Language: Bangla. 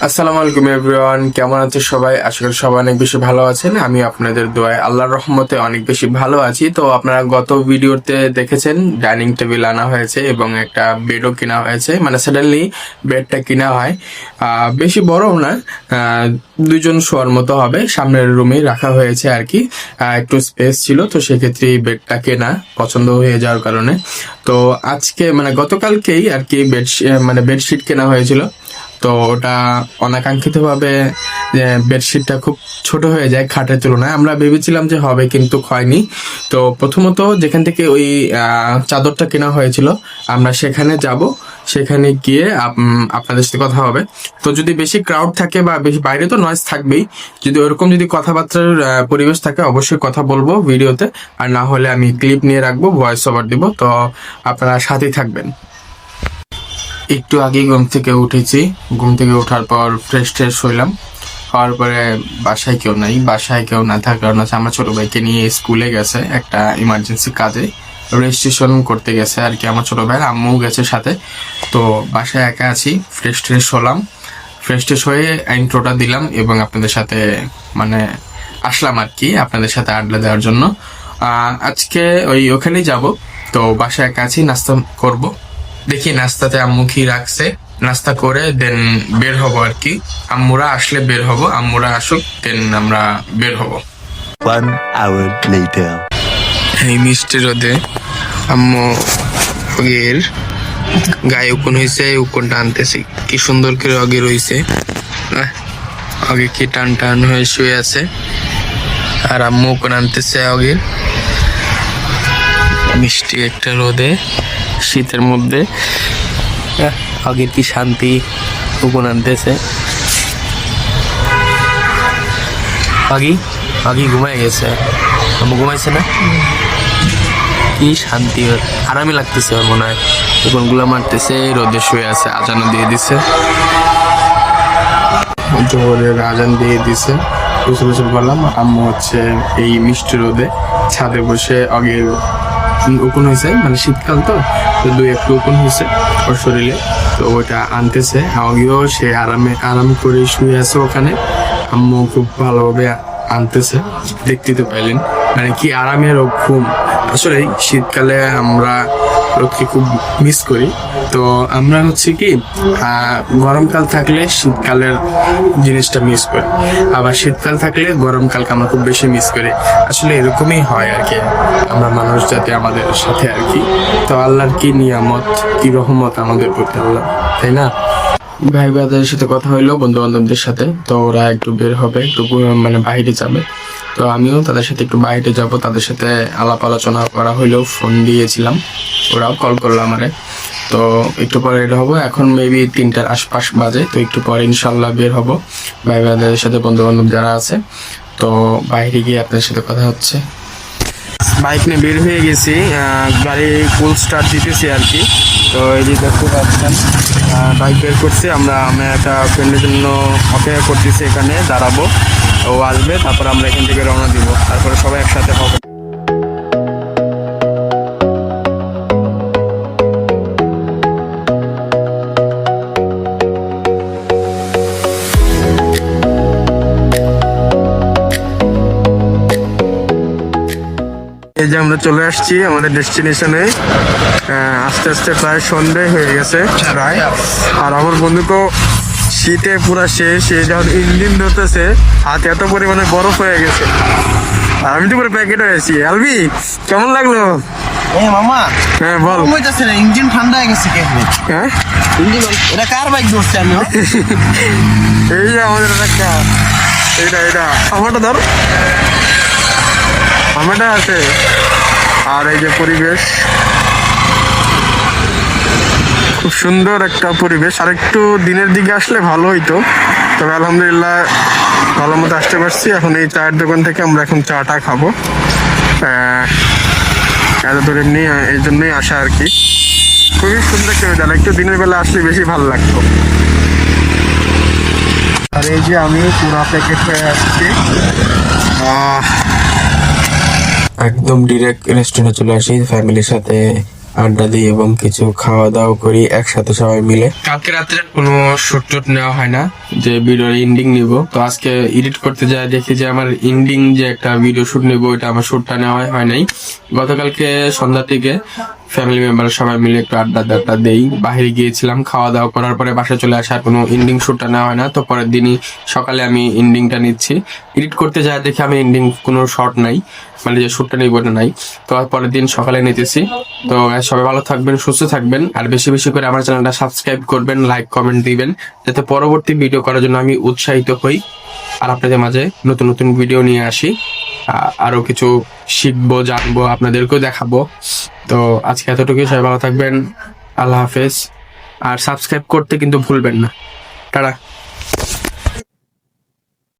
আসসালামু আলাইকুম এভরিওয়ান, কেমন আছেন সবাই? আশা করি সবাই অনেক বেশি ভালো আছেন। আমি আপনাদের দোয়ায় আল্লাহর রহমতে অনেক বেশি ভালো আছি। তো আপনারা গত ভিডিওতে দেখেছেন ডাইনিং টেবিল আনা হয়েছে এবং একটা বেডও কেনা হয়েছে। মানে সাডেনলি বেডটা কিনা হয়, বেশি বড়ও না, দুজন শোয়ার মতো হবে, সামনের রুমে রাখা হয়েছে আর কি। একটু স্পেস ছিল, তো সেক্ষেত্রে বেডটা কেনা পছন্দ হয়ে যাওয়ার কারণে। তো আজকে মানে গতকালকেই আর কি বেডশিট কেনা হয়েছিল। তো ওটা অনাকাঙ্ক্ষিতভাবে বেডশিটটা খুব ছোট হয়ে যায় খাটের তুলনায়। আমরা ভেবেছিলাম যে হবে, কিন্তু হয়নি। তো প্রথমত যেখান থেকে ওই চাদরটা কেনা হয়েছিল আমরা সেখানে যাব, সেখানে গিয়ে আপনাদের সাথে কথা হবে। তো যদি বেশি ক্রাউড থাকে বা বেশি বাইরে তো নয়েজ থাকবেই, যদি ওরকম যদি কথাবার্তার পরিবেশ থাকে অবশ্যই কথা বলবো ভিডিওতে, আর না হলে আমি ক্লিপ নিয়ে রাখবো, ভয়েস ওভার দিব। তো আপনারা সাথেই থাকবেন। একটু আগে ঘুম থেকে উঠেছি, ঘুম থেকে ওঠার পর ফ্রেশ হইলাম। হওয়ার পরে বাসায় কেউ না থাকার কারণ হচ্ছে আমার ছোট ভাইকে নিয়ে স্কুলে গেছে একটা ইমার্জেন্সি কাজে, রেজিস্ট্রেশন করতে গেছে আর কি। আমার ছোট ভাইয়ের আম্মুও গেছে সাথে। তো বাসায় একা আছি, ফ্রেশ হলাম। ফ্রেশ হয়ে ইন্ট্রোটা দিলাম এবং আপনাদের সাথে মানে আসলাম আর কি, আপনাদের সাথে আড্ডা দেওয়ার জন্য। আজকে ওখানেই যাব। তো বাসায় একা আছি, নাস্তা করব। দেখি নাস্তাতে আম্মু কি রাখছে, নাস্তা করে দেন বের হব আর কি। আম্মুরা আসলে বের হব, আম্মুরা আসুক দেন আমরা বের হব। 1 hour later. এই মিষ্টি রোদে আম্মু অগের গায়ে উকুন হয়েছে, উকুনটা আনতেছে। কি সুন্দর করে অগে রয়েছে, অগে কি টান হয়ে শুয়ে আছে, আর আম্মু উকুন আনতেছে অগের। মিষ্টি একটা রোদে শীতের মধ্যে আগের কি শান্তি, উকুন আনতেছে। আগে ঘুমায় গেছে, আম্মু ঘুমাইছে না, কি শান্তি, আরামই লাগতেছে ওর মনে হয়। উকুনগুলো মারতেছে, রোদে শুয়ে আছে, আজানও দিয়ে দিছে, জোহরের আজান দিয়ে দিছে। গোসল করলাম। আম্মু হচ্ছে এই মিষ্টি রোদে ছাদে বসে আগের উকুন হয়েছে, মানে শীতকাল তো দুই একটু উকুন হয়েছে ওর শরীরে, তো ওটা আনতেছে। আগেও সে আরাম করে শুয়ে আছে ওখানে। আম্মু খুব ভালোভাবে আনতেছে, দেখতে তো পাইলেন মানে কি আরামের ঘুম। আসলে শীতকালে আমরা রোদকে খুব মিস করি। তো আমরা হচ্ছে কি গরমকাল থাকলে শীতকালের জিনিসটা মিস করি, আবার শীতকাল থাকলে গরমকালকে আমরা খুব বেশি মিস করি। আসলে এরকমই হয় আর কি, আমরা মানুষ জাতি আমাদের সাথে আর কি। তো আল্লাহর কি নিয়ামত, কি রহমত আমাদের প্রতি আল্লাহ, তাই না? ভাই ব্রাদারের সাথে কথা হইলো, বন্ধু বান্ধবদের সাথে। তো ওরা একটু বের হবে, একটু মানে বাইরে যাবে। তো আমিও তাদের সাথে একটু বাইরে যাব, তাদের সাথে আলাপ আলোচনা করা হইলো, ফোন দিয়েছিলাম, ওরাও কল করলো আমারে। তো একটু পরে বের হবো, এখন মেবি 3টার আশপাশ বাজে। তো একটু পরে ইনশাল্লাহ বের হবো ভাই ব্রাদারের সাথে, বন্ধু বান্ধব যারা আছে। তো বাইরে গিয়ে আপনাদের সাথে কথা হচ্ছে। বাইক নিয়ে বের হয়ে গেছি, গাড়ি ফুল স্টার্ট দিতেছি আর কি। তো এই যে দেখতে পাচ্ছেন বাইক বের করছি। আমি একটা ফ্রেন্ডের জন্য অপেক্ষা করতেছি, এখানে দাঁড়াবো, ও আসবে, তারপর আমরা এখান থেকে রওনা দিব, তারপরে সবাই একসাথে হবে। এই যে আমরা চলে আসছি আমাদের ডেস্টিনেশনে। আস্তে প্রায় সন্ধ্যে হয়ে গেছে প্রায়। আর আমার বন্ধুকে শীতে পুরা শেষ, যখন ইঞ্জিন ধরতেছে হাতে এত পরিমাণে বরফ হয়ে গেছে, আর আমি তো পুরো প্যাকেট হয়েছি। আলবি, কেমন লাগলো? মামা, হ্যাঁ বল। ইঞ্জিন ঠান্ডা হয়ে গেছে। হ্যাঁ, এটা কার বাইক ধরছে? আমি এই যে আমাদের একটা এটা আমারটা ধর, আমারটা আছে। আর এই যে পরিবেশ, খুব সুন্দর একটা পরিবেশ। আর একটু দিনের দিকে আসলে ভালো হইতো, তবে আলহামদুলিল্লাহ ভালো মতো আসতে পারছি। এখন এই চায়ের দোকান থেকে আমরা এখন চাটা খাবো। এত দূর এমনি এই জন্যই আসা আর কি। খুবই সুন্দর একটা ওয়েদার, একটু দিনের বেলা আসলে বেশি ভালো লাগতো। আর এই যে আমি পুরো প্যাকেট হয়ে আসছি, একদম ডিরেক্ট রেস্টুরেন্টে চলে আসি ফ্যামিলির সাথে আড্ডা দিই এবং কিছু খাওয়া দাওয়া করি একসাথে সবাই মিলে। কালকে রাত্রে কোনো শুট টুট নেওয়া হয় না যে ভিডিওর এন্ডিং নিব, তো আজকে এডিট করতে যাই দেখি যে আমার এন্ডিং যে একটা ভিডিও শুট নিব ওইটা আমার শুটটা নেওয়া হয় নাই। গতকালকে সন্ধ্যা থেকে ফ্যামিলি মেম্বার সবাই মিলে একটু আড্ডা দেই, বাইরে গিয়েছিলাম, খাওয়া দাওয়া করার পরে বাসায় চলে আসার কোনো এন্ডিং শুটটা নেওয়া হয় না। তো পরের দিনই সকালে আমি এন্ডিংটা নিচ্ছি। এডিট করতে যাই দেখি আমি এন্ডিং কোনো শর্ট নাই, মানে যে শুটটা নিব ওটা নাই। তো পরের দিন সকালে নিতেছি। তো সবাই ভালো থাকবেন, সুস্থ থাকবেন, আর বেশি বেশি করে আমার চ্যানেলটা সাবস্ক্রাইব করবেন, লাইক কমেন্ট দিবেন, যাতে পরবর্তী ভিডিও করার জন্য আমি উৎসাহিত হই আর আপনাদের মাঝে নতুন নতুন ভিডিও নিয়ে আসি। আরো কিছু শিখবো, জানবো, আপনাদেরকেও দেখাবো। তো আজকে এতটুকুই, সবাই ভালো থাকবেন, আল্লাহ হাফেজ। আর সাবস্ক্রাইব করতে কিন্তু ভুলবেন না। টাটা।